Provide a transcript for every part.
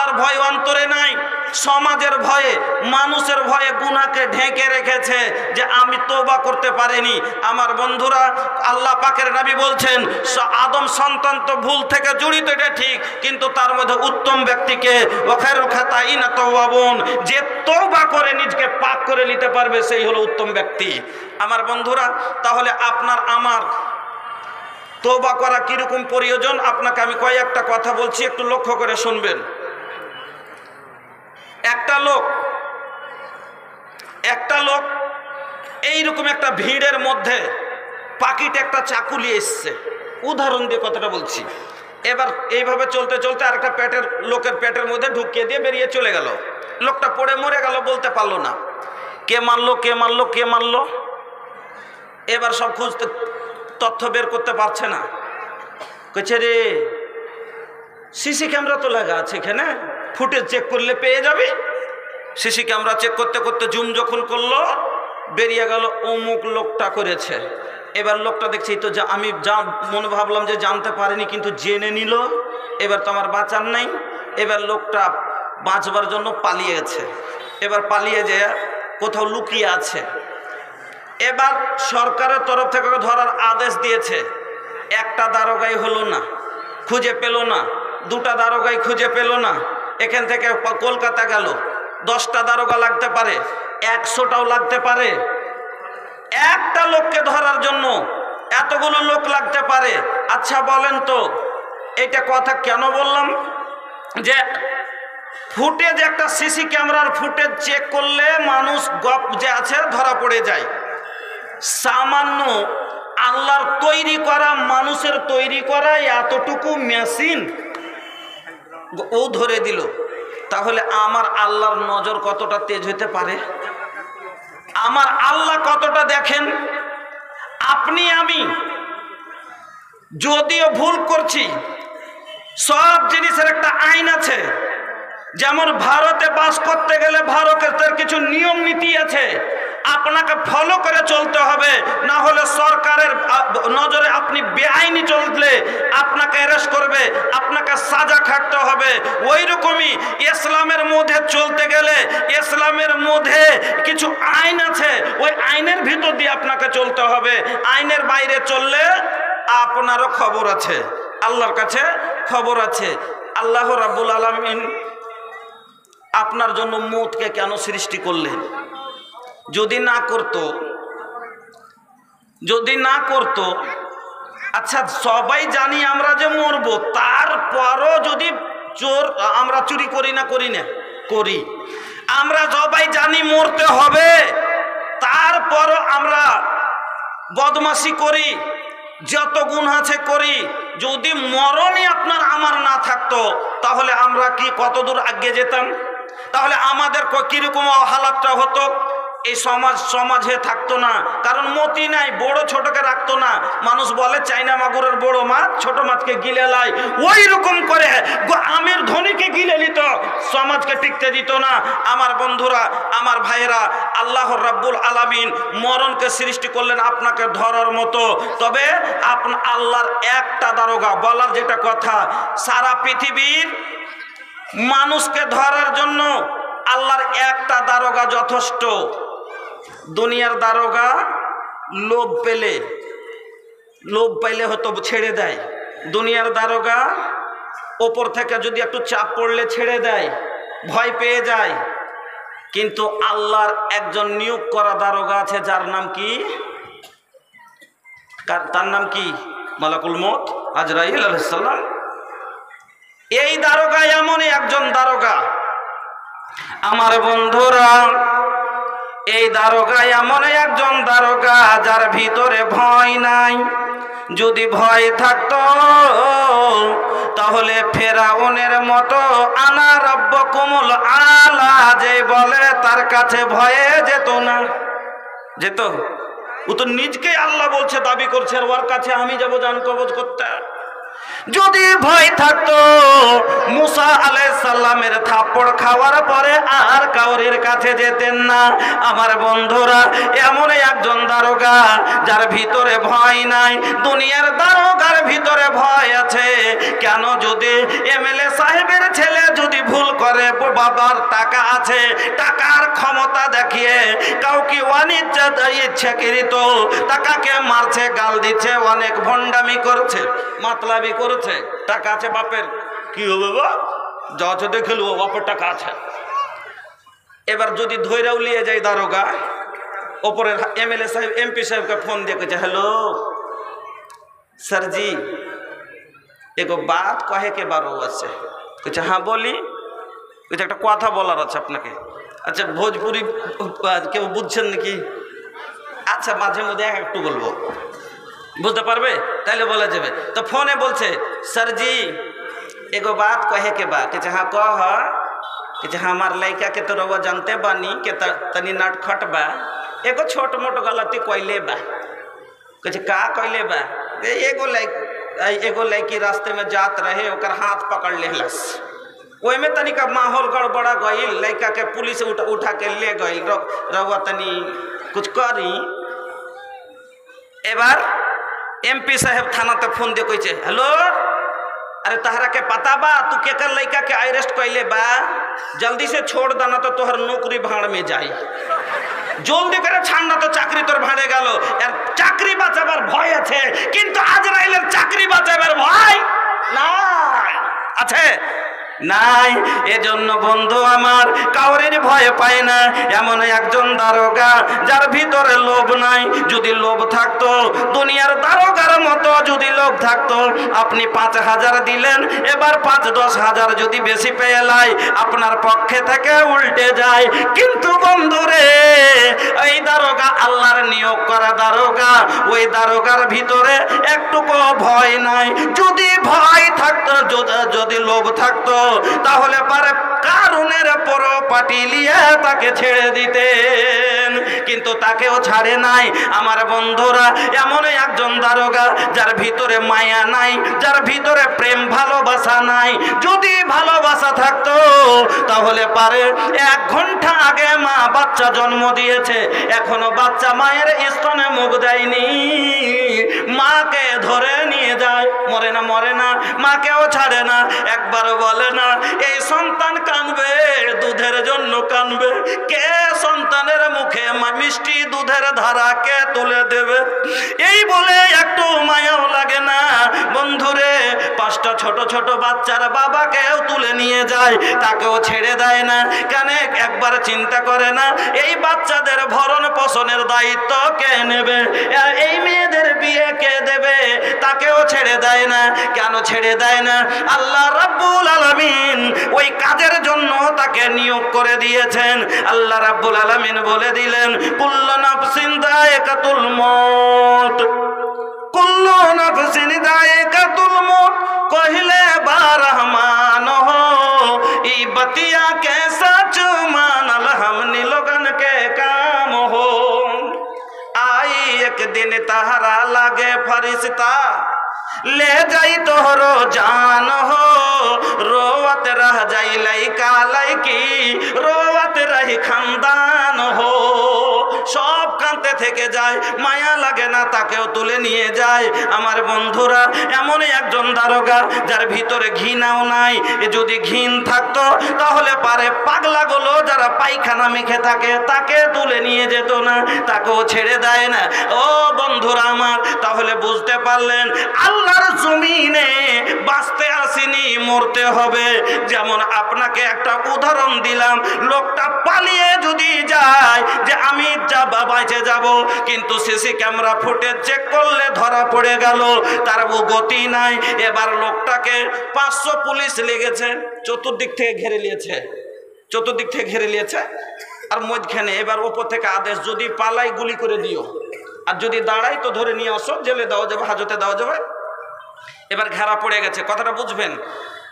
আল্লাহর ভয় অন্তরে নাই, সমাজের ভয়ে, মানুষের ভয়ে গুনাহকে ঢেকে রেখেছে যে আমি তওবা করতে পারিনি। আমার বন্ধুরা, আল্লাহ পাকের নবী বলছেন আদম সন্তান তো ভুল থেকে জড়িত, এটা ঠিক, কিন্তু তার মধ্যে উত্তম ব্যক্তিকে ওয়া খায়রুল খাতাইনা তাওয়াবুন, যে তওবা করে নিজকে পাক করে নিতে পারবে সেই হলো উত্তম ব্যক্তি। আমার বন্ধুরা, তাহলে আপনার আমার তওবা করা কিরকম প্রয়োজন, আপনাকে আমি কয়েকটা কথা বলছি, একটু লক্ষ্য করে শুনবেন। একটা লোক এইরকম একটা ভিড়ের মধ্যে পাকিটে একটা চাকু নিয়ে এসছে, উদাহরণ দিয়ে কথাটা বলছি। এবার এইভাবে চলতে চলতে আরেকটা লোকের পেটের মধ্যে ঢুকিয়ে দিয়ে বেরিয়ে চলে গেল। লোকটা পড়ে মরে গেল, বলতে পারলো না কে মারলো। এবার সব খুঁজতে তথ্য বের করতে পারছে না। কইছে রে সিসি ক্যামেরা তো লাগা আছে এখানে, ফুটেজ চেক করলে পেয়ে যাবে। সিসি ক্যামেরা চেক করতে করতে জুম যখন করলো, বেরিয়ে গেল অমুক লোকটা করেছে। এবার লোকটা দেখছি তো যা আমি যা মনে ভাবলাম যে জানতে পারিনি, কিন্তু জেনে নিল, এবার তো আমার বাঁচার নাই। এবার লোকটা বাঁচবার জন্য পালিয়ে গেছে। এবার পালিয়ে যেয়ে কোথাও লুকিয়ে আছে। এবার সরকারের তরফ থেকে ধরার আদেশ দিয়েছে। একটা দারোগাই হলো না, খুঁজে পেল না। দুটা দারোগাই খুঁজে পেল না। এখান থেকে কলকাতা গেল, 10টা দারোগা লাগতে পারে, 100টাও লাগতে পারে। একটা লোককে ধরার জন্য এতগুলো লোক লাগতে পারে। আচ্ছা বলেন তো, এটা কথা কেন বললাম? যে ফুটেজ, একটা সিসি ক্যামেরার ফুটেজ চেক করলে মানুষ গপ যে আছে ধরা পড়ে যায়। সামান্য আল্লাহর তৈরি করা, মানুষের তৈরি করা এতটুকু মেশিন ও ধরে দিল। তাহলে আমার আল্লাহর নজর কতটা তেজ হতে পারে? আমার আল্লাহ কতটা দেখেন। আপনি আমি যদিও ভুল করছি, সব জিনিসের একটা আইন আছে। যেমন ভারতে বাস করতে গেলে ভারতের কিছু নিয়ম নীতি আছে, আপনাকে ফলো করে চলতে হবে, না হলে সরকারের নজরে আপনি বেআইনি চললে আপনাকে অ্যারেস্ট করবে, আপনাকে সাজা খাটতে হবে। ওই রকমই ইসলামের মধ্যে চলতে গেলে ইসলামের মধ্যে কিছু আইন আছে, ওই আইনের ভিতর দিয়ে আপনাকে চলতে হবে। আইনের বাইরে চললে আপনারও খবর আছে, আল্লাহর কাছে খবর আছে। আল্লাহ রাব্বুল আলামিন আপনার জন্য মৌতকে কেন সৃষ্টি করলেন? যদি না করতো, আচ্ছা সবাই জানি আমরা যে মরবো, তারপরও যদি আমরা চুরি করি না করি, আমরা সবাই জানি মরতে হবে, তারপরও আমরা বদমাশি করি, যত গুনাহ আছে করি। যদি মরণই আপনার আমার না থাকতো, তাহলে আমরা কি কতদূর এগিয়ে যেতাম? তাহলে আমাদের কিরকম হালাতটা হতো? এই সমাজ হয়ে থাকতো না, কারণ মতি নাই, বড় ছোটকে রাখতো না। মানুষ বলে চাইনা মাগুরের বড় মাছ ছোট মাছকে গিলে লাই, ওই রকম করে আমির ধনীকে গিলে নিত, সমাজকে টিকতে দিত না। আমার বন্ধুরা, আমার ভাইয়েরা, আল্লাহ রাব্বুল আলামিন মরণকে সৃষ্টি করলেন আপনাকে ধরার মতো। তবে আল্লাহর একটা দারোগা, বলার যেটা কথা, সারা পৃথিবীর মানুষকে ধরার জন্য আল্লাহর একটা দারোগা যথেষ্ট। দুনিয়ার দারোগা লোভ পাইলে হয়তো ছেড়ে দেয়। দুনিয়ার দারোগা ওপর থেকে যদি একটু চাপ পড়লে ছেড়ে দেয়, ভয় পেয়ে যায়। কিন্তু আল্লাহর একজন নিয়োগ করা দারোগা আছে, যার নাম কি? তার নাম কি? মালাকুল মউত আজরাইল আলাইহিস সালাম। এই দারোগা এমনই একজন দারোগা, আমার বন্ধুরা, এই দারোগা এমন একজন দারোগা যার ভিতরে ভয় নাই। যদি ভয় থাকতো তাহলে ফেরাউনের মতো আনা রাব্বুকুমুল আলা যে বলে তার কাছে ভয়ে যেত না। যেত? ও তো নিজকে আল্লাহ বলছে, দাবি করছে, আর ওর কাছে আমি যাবো জান কবজ করতে। যদি ভয় থাকতো মুসা আলাইহিস সালামের থাপ্পড় খাওয়ার পরে আর কাউরের কাছে যেতেন না। আমার বন্ধুরা, এমন একজন দারোগা যার ভিতরে ভয় নাই। দুনিয়ার দারোগার ভিতরে ভয় আছে কেন? যদি এমএলএ সাহেবের ছেলে যদি ভুল বাবার টাকা আছে, টাকার ক্ষমতা দেখিয়ে কাউকে অনিজ্জত ইচ্ছাকৃত টাকাকে মারছে, গাল দিচ্ছে, অনেক ভণ্ডামি করছে, মাতলামি করছে। টাকা আছে বাপের, কি হবে বা যা আছে দেখে লো, বাপের টাকা আছে। এবার যদি ধৈরাও লিয়ে যায় দারোগা, ওপরের এমএলএ সাহেব এমপি সাহেবকে ফোন দিয়ে কইছে, हेलो सर जी एगो बात कहे के बारो আছে। কইছে হ্যাঁ বলি। কইছে একটা কথা বলার আছে আপনাকে। আচ্ছা ভোজপুরি কেউ বুঝছেন নাকি? আচ্ছা মাঝে মধ্যে একটু বলবো, বুঝতে পারবে তাহলে বলা যাবে। তো ফোনে বলছে सर जी एगो बात कहे के बा। कहे हाँ कह। कहे हाँ हमार लड़का के तो रउआ जानते बानी के तनी नटखट बा, एगो छोट मोट गलती कैले बा। कहे का कैले बा? एगो लड़की रास्ते में जात रहे, ओकर हाथ पकड़ लेलस, ओई में तनिक माहौल गड़बड़ा गई, लड़का के पुलिस उठा के ले गई, रउआ तनी कुछ करी। एबार एमपी साहेब थाना तक फोन दे कहे हेलो अरे तहरा के पता बा तू केकर लड़का के अरेस्ट कैले बा? जल्दी से छोड़ देना तो तोहर नौकरी भाड़ में जाई, जल्दी करे छाड़ ना तो चाकरी तोर भाड़े गেল। আর চাকরি বাঁচাবার ভয় আছে, কিন্তু আজরাইলের চাকরি বাঁচাবার ভয় নাই আছে নাই। এজন্য বন্ধু আমার কাউরের ভয় পায় না। এমন একজন দারোগা যার ভিতরে লোভ নাই। যদি লোভ থাকতো, দুনিয়ার দারোগার মতো যদি লোভ থাকতো, আপনি ৫,০০০ দিলেন, এবার ৫-১০,০০০ যদি বেশি পেয়ে লাই আপনার পক্ষে থেকে উল্টে যায়। কিন্তু বন্ধুরে এই দারোগা আল্লাহর নিয়োগ করা দারোগা, ওই দারোগার ভিতরে একটুকু ভয় নাই। যদি ভয় থাকতো, যদি লোভ থাকতো, তাহলে পারে কারুনের প্রপার্টি নিয়ে তাকে ছেড়ে দিতেন, কিন্তু তাকেও ছাড়ে নাই। আমার বন্ধুরা এমন একজন দারোগা যার ভিতরে মায়া নাই, যার ভিতরে প্রেম ভালোবাসা নাই। যদি ভালোবাসা থাকতো তাহলে পারে 1 ঘন্টা আগে মা বাচ্চা জন্ম দিয়েছে, এখনো বাচ্চা মায়ের স্তনে মুখ দেয়নি, মাকে ধরে নিয়ে যায়, মরে না মরে না, মাকেও ছাড়ে না, একবারও বলে না এই সন্তান কাঁদবে, দুধের জন্য কাঁদবে। কে সন্তানের মুখে মিষ্টি দুধের ধারা কে তুলে দেবে? এই বলে একটু মায়াও লাগে না বন্ধুরে। 5টা ছোট ছোট বাচ্চার বাবাকেও তুলে নিয়ে যায়, তাকেও ছেড়ে দেয় না। কেন একবার চিন্তা করে না এই বাচ্চাদের ভরণ পোষণের দায়িত্ব কে নেবে? এই মেয়েদের বিয়ে কে দেবে? তাকেও ছেড়ে দেয় না। কেন ছেড়ে দেয় না? আল্লাহ রাব্বুল আলামিন ওই কাজের জন্য তাকে নিয়োগ করে দিয়েছেন। আল্লাহ রাব্বুল আলামিন বলে দিলেন কুল্লু নাফসিন যায়কাতুল মউত, কুল্লু নাফসিন যায়কাতুল মউত কহিলে বা রহমান हो ई बतिया के सच मानल हमनी लोगन के काम हो। आई एक दिन तहरा लागे फरिश्ता ले जाई तोहरो जान हो, रोवत रह जाई लइका लइकी, रोवत रही खानदान हो। সব কাঁদতে থেকে যায়, মায়া লাগে না, তাকেও তুলে নিয়ে যায়। আমার বন্ধুরা এমন একজন দারোগা যার ভিতরে ঘৃণাও নাই। যদি ঘৃণ থাকতো তাহলে পারে পাগলাগুলো যারা পায়খানা মেখে থাকে তাকে তুলে নিয়ে যেত না, তাকেও ছেড়ে দেয় না। ও বন্ধুরা আমার, তাহলে বুঝতে পারলেন আল্লাহর জমিনে বাঁচতে আসিনি, মরতে হবে। যেমন আপনাকে একটা উদাহরণ দিলাম, লোকটা পালিয়ে যদি যায় যে আমি বাঁচে যাব, কিন্তু সিসি ক্যামেরা ফুটেজ চেক করলে ধরা পড়ে গেল তার গতি নাই। এবার লোকটাকে 500 পুলিশ লেগেছে, চতুর্দিক থেকে ঘিরে নিয়েছে, চতুর্দিক থেকে ঘিরে নিয়েছে। আর মধ্যখানে এবার ওপর থেকে আদেশ, যদি পালাই গুলি করে দিও, আর যদি দাঁড়াই তো ধরে নিয়ে আসো, জেলে দেওয়া যাবে, হাজতে দেওয়া যাবে। এবার ঘেরা পড়ে গেছে, কথাটা বুঝবেন।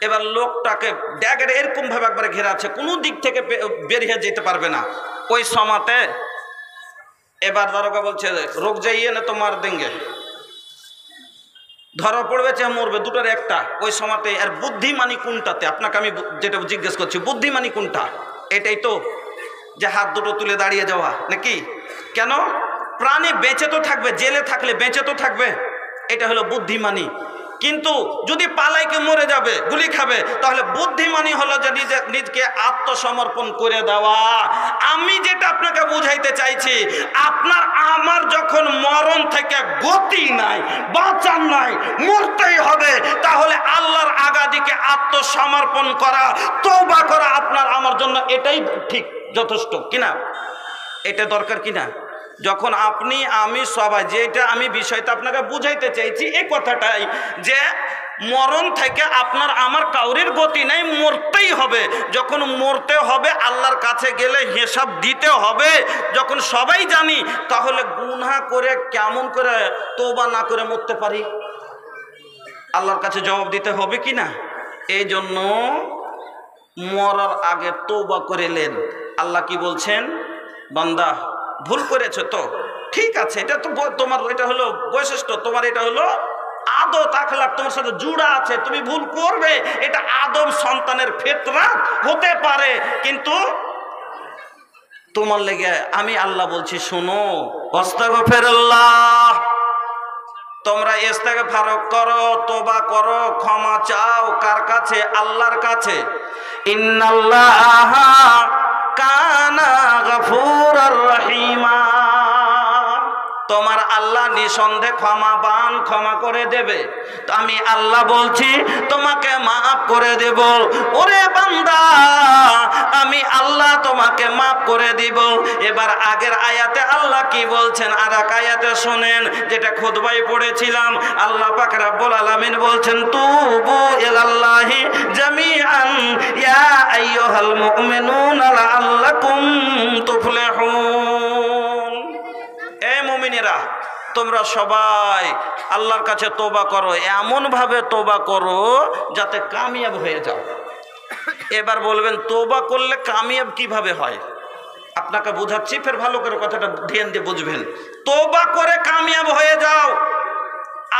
এবার লোকটাকে ড্যাগের এরকম ভাবে একবারে ঘেরা আছে, কোনো দিক থেকে বেরিয়ে যেতে পারবে না। ওই সময়তে এবার দারোগা বলছে রোক যাইয়ে না তো মার দেঙ্গে, ধরা পড়বে চে মরবে, দুটোর একটা। ওই সময়তে আর বুদ্ধিমানী কোনটাতে? আপনাকে আমি যেটা জিজ্ঞেস করছি, বুদ্ধিমানী কোনটা? এটাই তো যে হাত দুটো তুলে দাঁড়িয়ে যাওয়া নাকি? কেন? প্রাণী বেঁচে তো থাকবে, জেলে থাকলে বেঁচে তো থাকবে, এটা হলো বুদ্ধিমানী। কিন্তু যদি পালাইকে মরে যাবে, গুলি খাবে, তাহলে বুদ্ধিমানী হলো যে নিজকে আত্মসমর্পণ করে দেওয়া। আমি যেটা আপনাকে বুঝাইতে চাইছি, আপনার আমার যখন মরণ থেকে গতি নাই, বাঁচার নাই, মরতেই হবে, তাহলে আল্লাহর আগাদিকে আত্মসমর্পণ করা, তওবা করা আপনার আমার জন্য এটাই ঠিক, যথেষ্ট কিনা, এটা দরকার কিনা। যখন আপনি আমি সবাই, যেটা আমি বিষয়টা আপনাকে বুঝাইতে চাইছি এই কথাটাই, যে মরণ থেকে আপনার আমার কাউরির গতি নেই, মরতেই হবে। যখন মরতে হবে, আল্লাহর কাছে গেলে হিসাব দিতে হবে, যখন সবাই জানি, তাহলে গুনাহ করে কেমন করে তওবা না করে মরতে পারি, আল্লাহর কাছে জবাব দিতে হবে কি না। এই জন্য মরার আগে তওবা করে নেন। আল্লাহ কি বলছেন, বান্দা ভুল করেছো তো ঠিক আছে, এটা তো তোমার, এটা হলো বৈশিষ্ট্য তোমার, এটা হলো আদত আখলাক তোমার সাথে জুড়া আছে, তুমি ভুল করবে, এটা আদম সন্তানের ফিতরাত হতে পারে, কিন্তু তোমার লেগে আমি আল্লাহ বলছি, শোনো, আস্তাগফিরুল্লাহ, তোমরা ইস্তেগফার করো, তওবা করো, ক্ষমা চাও, কার কাছে, আল্লাহর কাছে। ইন্নাল্লাহা কানা গফুরার রহিমা, তোমার আল্লাহ নিঃসন্দেহে ক্ষমাবান, ক্ষমা করে দেবে। তো আমি আল্লাহ বলছি তোমাকে মাফ করে দেব। ওরে বান্দা, আমি আল্লাহ তোমাকে মাফ করে দিব। এবার আগের আয়াতে আল্লাহ কি বলছেন, আর এক আয়াতে শুনেন, যেটা খুতবায় পড়েছিলাম। আল্লাহ পাক রব্বুল আলামিন বলছেন, তুবু ইলাল্লাহি জামিআন ইয়া আইয়ুহাল মুমিনুনা লাআল্লাকুম তুফলিহুন। এ মুমিনেরা, তোমরা সবাই আল্লাহর কাছে তওবা করো, এমনভাবে তওবা করো যাতে কামিয়াব হয়ে যাও। এবার বলবেন, তওবা করলে কামিয়াব কিভাবে হয়? আপনাকে বোঝাচ্ছি, ফের ভালো করে কথাটা ধ্যান দিয়ে বুঝবেন। তওবা করে কামিয়াব হয়ে যাও।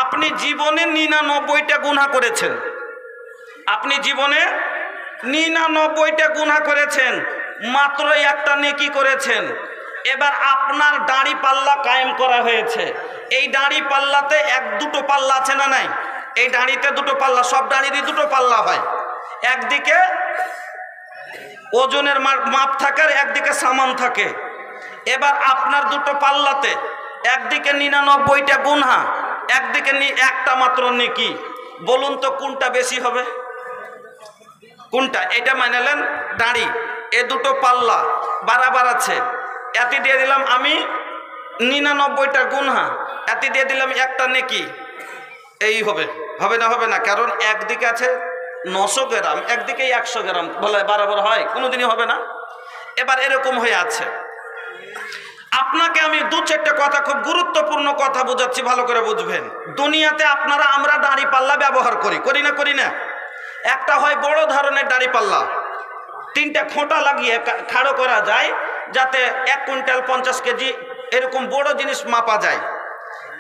আপনি জীবনে 99টা গুনাহ করেছেন, আপনি জীবনে 99টা গুনাহ করেছেন, মাত্র একটা নেকি করেছেন। এবার আপনার দাড়ি পাল্লা কায়েম করা হয়েছে। এই দাড়ি পাল্লাতে দুটো পাল্লা আছে না নাই? এই দাড়িতে দুটো পাল্লা, সব দাড়িরই দুটো পাল্লা হয়। একদিকে ওজনের মাপ থাকে আর একদিকে সামান থাকে। এবার আপনার দুটো পাল্লাতে একদিকে 99টা গুনাহ, একদিকে একটা মাত্র নেকি। বলুন তো কোনটা বেশি হবে? কোনটা? এটা মানালেন দাড়ি, এ দুটো পাল্লা বারাবার আছে, এতে দিয়ে দিলাম আমি 99টা গুনাহ, এতে দিয়ে দিলাম একটা নেকি। এই হবে? হবে না, হবে না। কারণ একদিকে আছে 900 গ্রাম, একদিকে 100 গ্রাম, বলে বরাবর হয়? কোনোদিনই হবে না। এবার এরকম হয়ে আছে। আপনাকে আমি 2-4টা কথা, খুব গুরুত্বপূর্ণ কথা বোঝাচ্ছি, ভালো করে বুঝবেন। দুনিয়াতে আমরা দাড়ি পাল্লা ব্যবহার করি না, করি না? একটা হয় বড় ধরনের দাড়ি পাল্লা, 3টা খোঁটা লাগিয়ে খাড়ো করা যায়, যাতে 1 কুইন্টাল 50 কেজি এরকম বড় জিনিস মাপা যায়।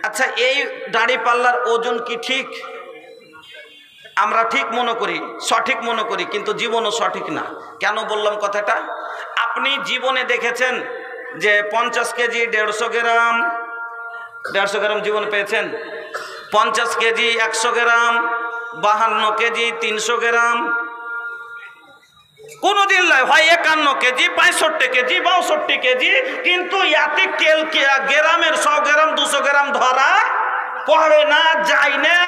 আচ্ছা, এই দাড়ি পাল্লার ওজন কি ঠিক? আমরা ঠিক মনে করি, সঠিক মনে করি, কিন্তু জীবনও সঠিক না। কেন বললাম কথাটা? আপনি জীবনে দেখেছেন যে 50 কেজি 150 গ্রাম, 150 গ্রাম জীবনে পেয়েছেন? 50 কেজি 100 গ্রাম, 52 কেজি 300 গ্রাম, কোনদিন হয় 51 কেজি, 65 কেজি, 62 কেজি, কিন্তু এতে গ্রামের 100 গ্রাম 200 গ্রাম ধরা পড়ে না, যায় না।